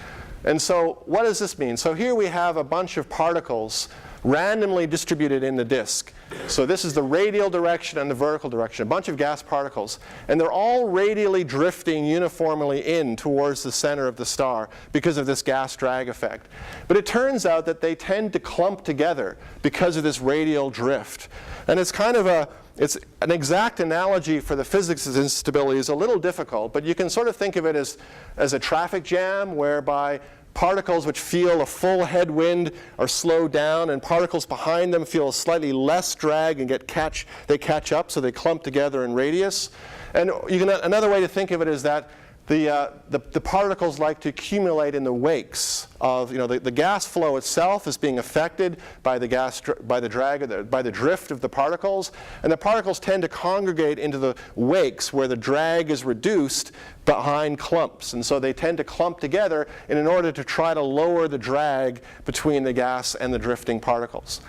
And so what does this mean? So here we have a bunch of particles randomly distributed in the disk. So this is the radial direction and the vertical direction, a bunch of gas particles. And they're all radially drifting uniformly in towards the center of the star because of this gas drag effect. But it turns out that they tend to clump together because of this radial drift. And it's kind of it's an exact analogy for the physics of instability is a little difficult, but you can sort of think of it as a traffic jam whereby particles which feel a full headwind are slowed down, and particles behind them feel slightly less drag and they catch up, so they clump together in radius. And another way to think of it is that the particles like to accumulate in the wakes of, the gas flow itself is being affected by the drift of the particles, and the particles tend to congregate into the wakes where the drag is reduced behind clumps, and so they tend to clump together in order to try to lower the drag between the gas and the drifting particles.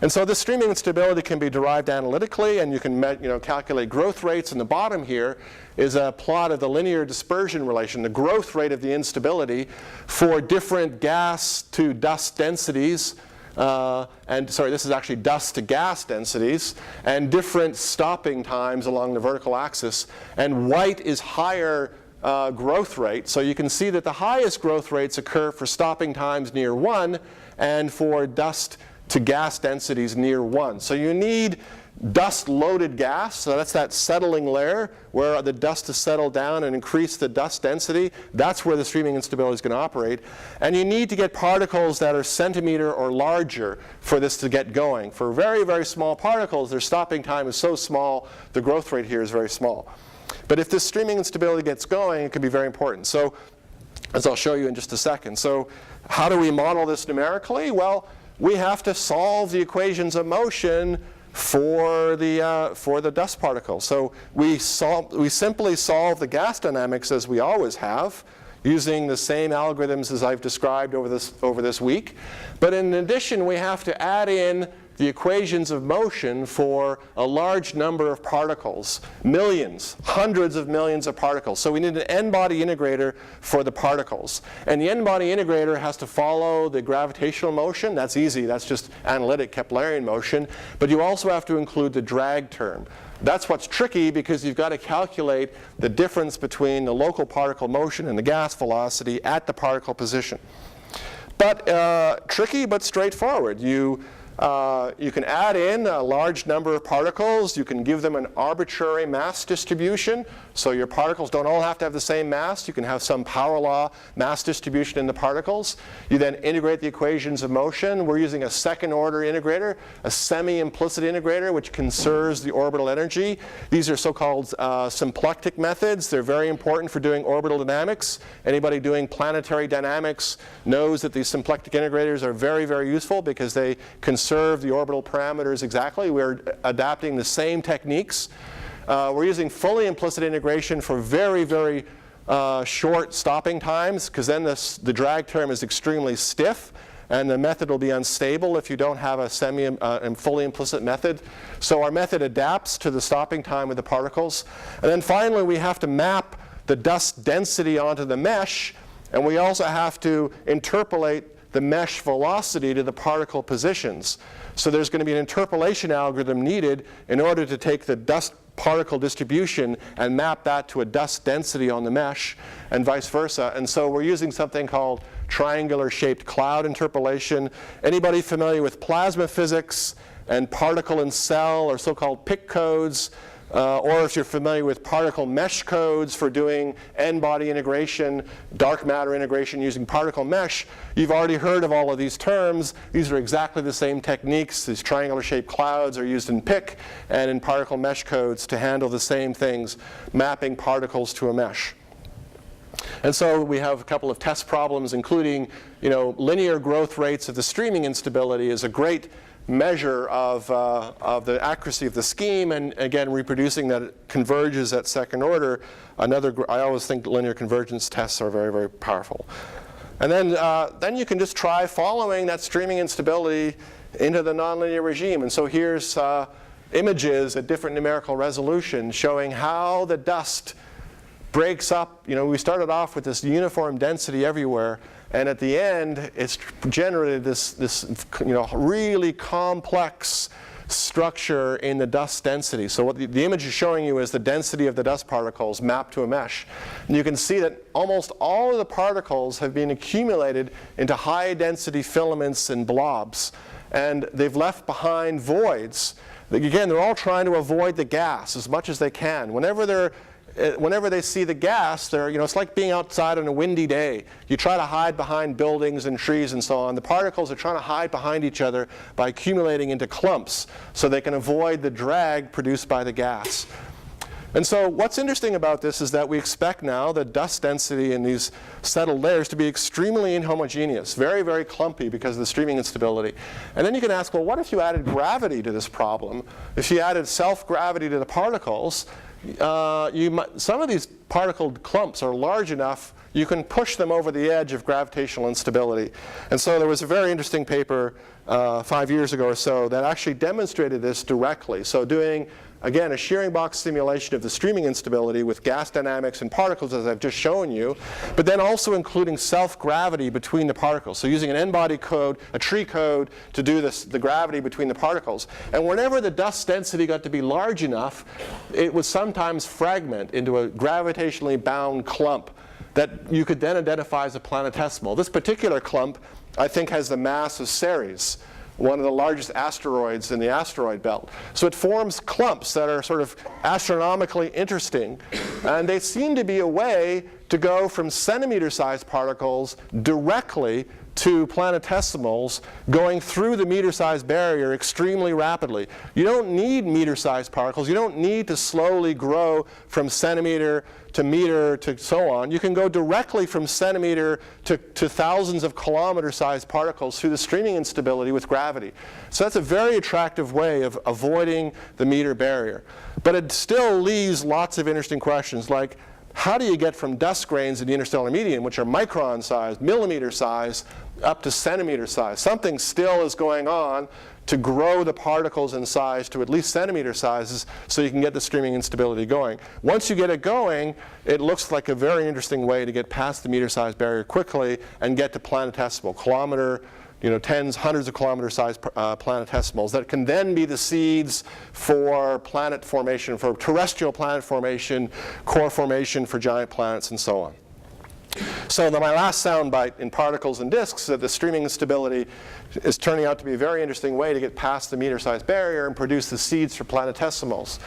And so this streaming instability can be derived analytically, and you can calculate growth rates. And the bottom here is a plot of the linear dispersion relation, the growth rate of the instability for different gas to dust densities, this is actually dust to gas densities, and different stopping times along the vertical axis. And white is higher growth rate. So you can see that the highest growth rates occur for stopping times near 1 and for dust to gas densities near 1. So you need dust-loaded gas, so that's that settling layer where the dust has settled down and increased the dust density. That's where the streaming instability is going to operate. And you need to get particles that are centimeter or larger for this to get going. For very, very small particles, their stopping time is so small, the growth rate here is very small. But if this streaming instability gets going, it can be very important. So, as I'll show you in just a second. So how do we model this numerically? Well, we have to solve the equations of motion for the dust particles. So we simply solve the gas dynamics as we always have, using the same algorithms as I've described over this week. But in addition, we have to add in the equations of motion for a large number of particles, millions, hundreds of millions of particles. So we need an n-body integrator for the particles. And the n-body integrator has to follow the gravitational motion. That's easy. That's just analytic Keplerian motion. But you also have to include the drag term. That's what's tricky, because you've got to calculate the difference between the local particle motion and the gas velocity at the particle position. But tricky but straightforward. You You can add in a large number of particles. You can give them an arbitrary mass distribution. So your particles don't all have to have the same mass. You can have some power law mass distribution in the particles. You then integrate the equations of motion. We're using a second order integrator, a semi-implicit integrator, which conserves the orbital energy. These are so-called symplectic methods. They're very important for doing orbital dynamics. Anybody doing planetary dynamics knows that these symplectic integrators are very, very useful because they conserve the orbital parameters exactly. We're adapting the same techniques. We're using fully implicit integration for very, very short stopping times, because then the drag term is extremely stiff, and the method will be unstable if you don't have a fully implicit method. So our method adapts to the stopping time of the particles. And then finally, we have to map the dust density onto the mesh, and we also have to interpolate the mesh velocity to the particle positions. So there's going to be an interpolation algorithm needed in order to take the dust particle distribution and map that to a dust density on the mesh, and vice versa. And so we're using something called triangular shaped cloud interpolation. Anybody familiar with plasma physics and particle and cell, or so-called PIC codes, or if you're familiar with particle mesh codes for doing n-body integration, dark matter integration using particle mesh, you've already heard of all of these terms. These are exactly the same techniques. These triangular shaped clouds are used in PIC and in particle mesh codes to handle the same things, mapping particles to a mesh. And so we have a couple of test problems, including, linear growth rates of the streaming instability is a great measure of the accuracy of the scheme, and again, reproducing that it converges at second order. I always think linear convergence tests are very, very powerful. And then you can just try following that streaming instability into the nonlinear regime. And so here's images at different numerical resolution showing how the dust breaks up. We started off with this uniform density everywhere, and at the end, it's generated this really complex structure in the dust density. So what the image is showing you is the density of the dust particles mapped to a mesh. And you can see that almost all of the particles have been accumulated into high density filaments and blobs. And they've left behind voids. Again, they're all trying to avoid the gas as much as they can. Whenever they see the gas, it's like being outside on a windy day. You try to hide behind buildings and trees and so on. The particles are trying to hide behind each other by accumulating into clumps so they can avoid the drag produced by the gas. And so what's interesting about this is that we expect now the dust density in these settled layers to be extremely inhomogeneous, very, very clumpy because of the streaming instability. And then you can ask, well, what if you added gravity to this problem? If you added self-gravity to the particles, some of these particle clumps are large enough you can push them over the edge of gravitational instability. And so there was a very interesting paper 5 years ago or so that actually demonstrated this directly. So doing, again, a shearing box simulation of the streaming instability with gas dynamics and particles, as I've just shown you, but then also including self-gravity between the particles. So using an n-body code, a tree code, to do the gravity between the particles. And whenever the dust density got to be large enough, it would sometimes fragment into a gravitationally bound clump that you could then identify as a planetesimal. This particular clump, I think, has the mass of Ceres, one of the largest asteroids in the asteroid belt. So it forms clumps that are sort of astronomically interesting, and they seem to be a way to go from centimeter-sized particles directly to planetesimals, going through the meter-sized barrier extremely rapidly. You don't need meter-sized particles. You don't need to slowly grow from centimeter to meter to so on. You can go directly from centimeter to thousands of kilometer-sized particles through the streaming instability with gravity. So that's a very attractive way of avoiding the meter barrier. But it still leaves lots of interesting questions, like how do you get from dust grains in the interstellar medium, which are micron size, millimeter size, up to centimeter size? Something still is going on to grow the particles in size to at least centimeter sizes so you can get the streaming instability going. Once you get it going, it looks like a very interesting way to get past the meter-sized barrier quickly and get to planetesimal, kilometer, tens, hundreds of kilometer-sized planetesimals that can then be the seeds for planet formation, for terrestrial planet formation, core formation for giant planets, and so on. So my last soundbite in particles and disks is that the streaming instability is turning out to be a very interesting way to get past the meter-sized barrier and produce the seeds for planetesimals.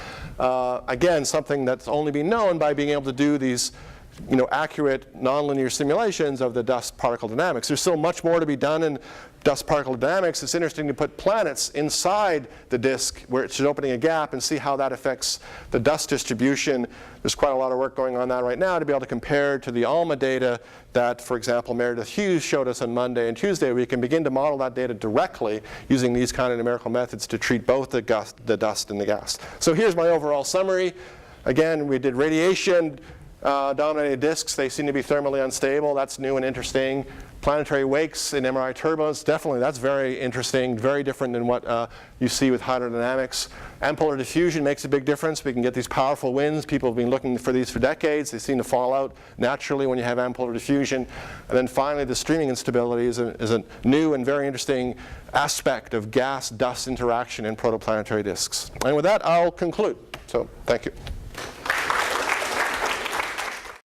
Again, something that's only been known by being able to do these accurate nonlinear simulations of the dust particle dynamics. There's still much more to be done in dust particle dynamics. It's interesting to put planets inside the disk where it's opening a gap and see how that affects the dust distribution. There's quite a lot of work going on that right now to be able to compare to the ALMA data that, for example, Meredith Hughes showed us on Monday and Tuesday. We can begin to model that data directly using these kind of numerical methods to treat both the dust and the gas. So here's my overall summary. Again, we did radiation dominated disks. They seem to be thermally unstable. That's new and interesting. Planetary wakes in MRI turbulence, definitely that's very interesting, very different than what you see with hydrodynamics. Ampolar diffusion makes a big difference. We can get these powerful winds. People have been looking for these for decades. They seem to fall out naturally when you have ampolar diffusion. And then finally, the streaming instability is a new and very interesting aspect of gas-dust interaction in protoplanetary disks. And with that, I'll conclude. So thank you.